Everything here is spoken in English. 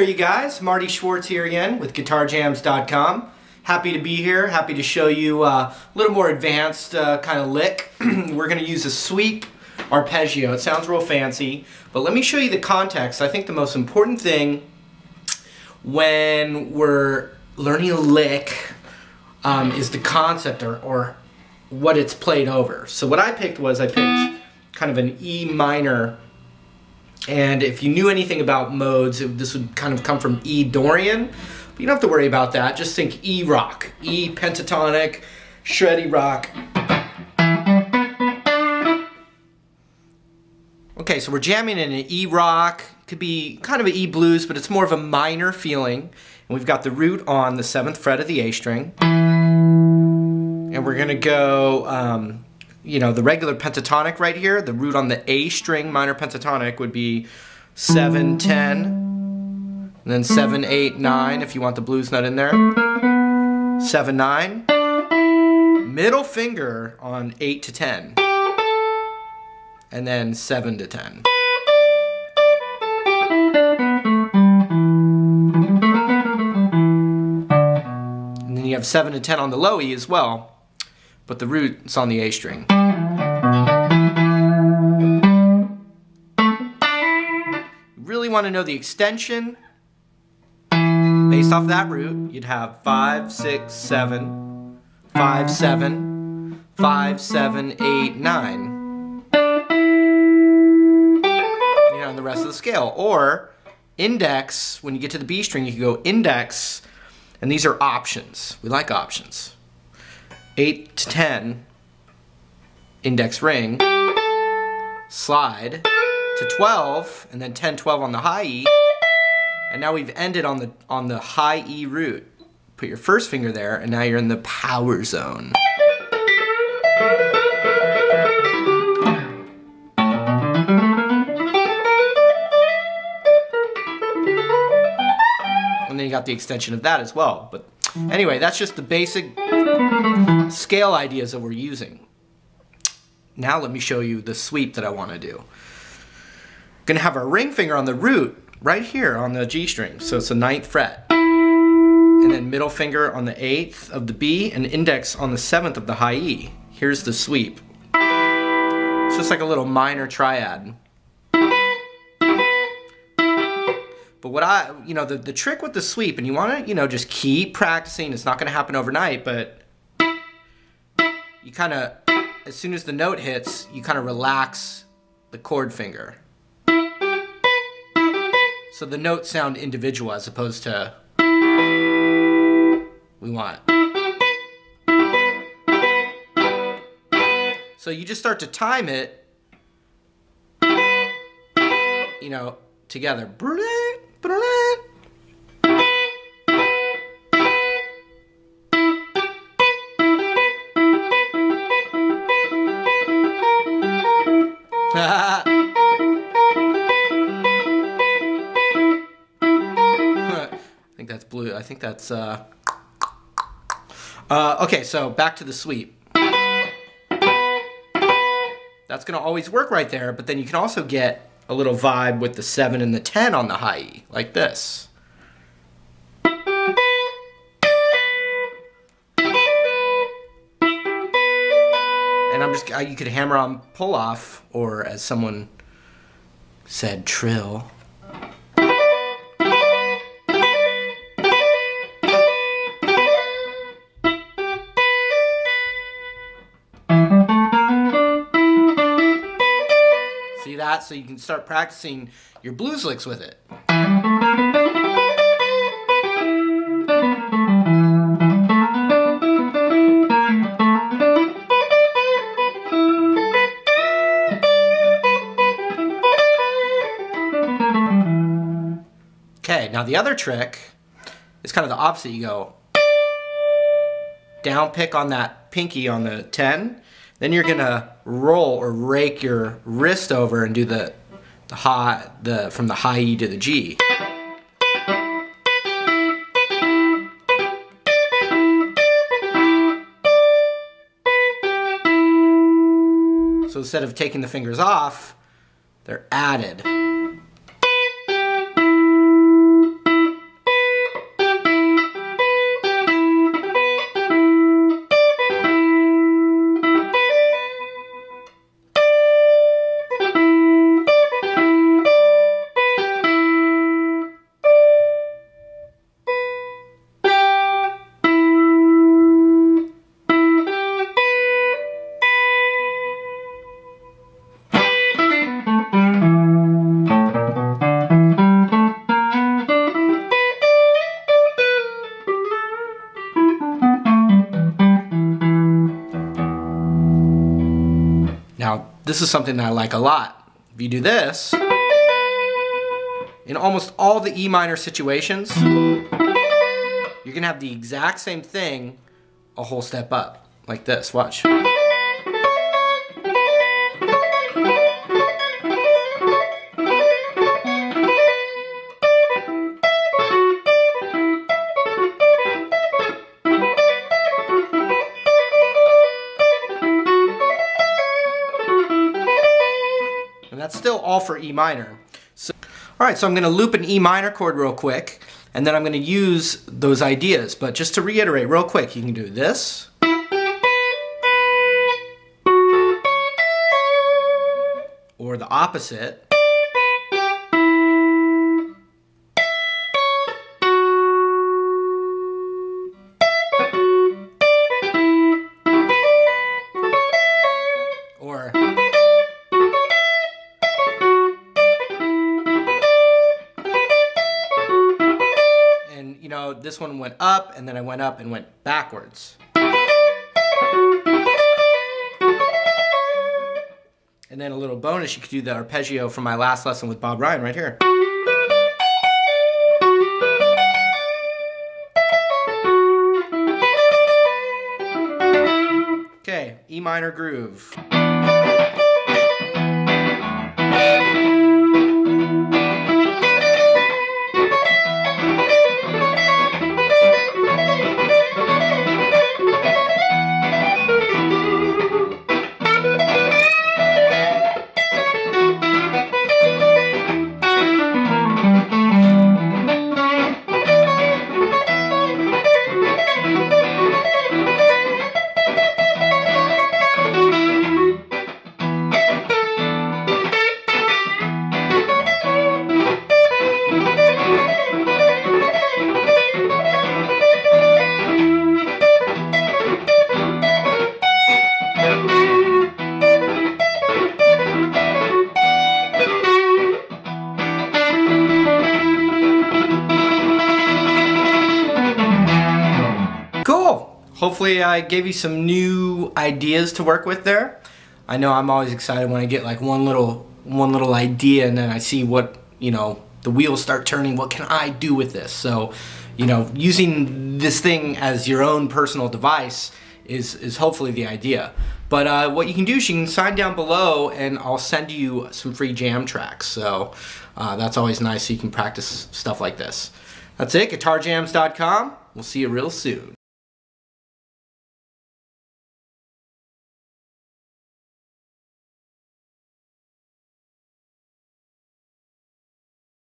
there, you guys. Marty Schwartz here again with GuitarJams.com. Happy to be here. Happy to show you a little more advanced kind of lick. We're going to use a sweep arpeggio. It sounds real fancy, but let me show you the context. I think the most important thing when we're learning a lick is the concept or what it's played over. So what I picked kind of an E minor. And if you knew anything about modes, this would kind of come from E Dorian. But you don't have to worry about that. Just think E rock, E pentatonic, shreddy rock. Okay, so we're jamming in an E rock. Could be kind of an E blues, but it's more of a minor feeling. And we've got the root on the 7th fret of the A string. And we're gonna go, you know, the regular pentatonic right here, the root on the A string minor pentatonic would be 7, 10, and then 7, 8, 9 if you want the blues nut in there. 7, 9. Middle finger on 8 to 10. And then 7 to 10. And then you have 7 to 10 on the low E as well, but the root's on the A string. You really want to know the extension. Based off that root, you'd have 5, 6, 7, 5, 7, 5, 7, 8, 9. You know, and the rest of the scale. Or index, when you get to the B string, you can go index, and these are options. We like options. 8 to 10, index ring, slide to 12, and then 10, 12 on the high E, and now we've ended on the high E root. Put your first finger there, and now you're in the power zone. And then you got the extension of that as well. But anyway, that's just the basic scale ideas that we're using. Now let me show you the sweep that I want to do. I'm going to have our ring finger on the root right here on the G string. So it's the 9th fret. And then middle finger on the 8th of the B and index on the 7th of the high E. Here's the sweep. It's just like a little minor triad. But what the trick with the sweep, and you want to, just keep practicing. It's not going to happen overnight, but you kind of, as soon as the note hits, you kind of relax the chord finger. So the notes sound individual as opposed to, we want. So you just start to time it, together. I think that's blue. I think that's okay, so back to the sweep. That's gonna always work right there, but then you can also get a little vibe with the 7 and the 10 on the high E, like this. And you could hammer on pull off, or as someone said, trill. See that? So you can start practicing your blues licks with it. Okay, now the other trick is kind of the opposite. You go down pick on that pinky on the 10, then you're gonna roll or rake your wrist over and do from the high E to the G. So instead of taking the fingers off, they're added. this is something that I like a lot. If you do this, in almost all the E minor situations, you're gonna have the exact same thing a whole step up, like this, watch. And that's still all for E minor. So, all right, so I'm gonna loop an E minor chord real quick, and then I'm gonna use those ideas. But just to reiterate real quick, you can do this. Or the opposite. Or and you know, this one went up and then I went up and went backwards. And then a little bonus, you could do the arpeggio from my last lesson with Bob Ryan right here. Okay, E minor groove. Cool! Hopefully I gave you some new ideas to work with there. I know I'm always excited when I get like one little idea and then I see what, you know, the wheels start turning. What can I do with this? So, you know, using this thing as your own personal device is hopefully the idea. But what you can do is you can sign down below and I'll send you some free jam tracks. So that's always nice so you can practice stuff like this. That's it, guitarjams.com. We'll see you real soon.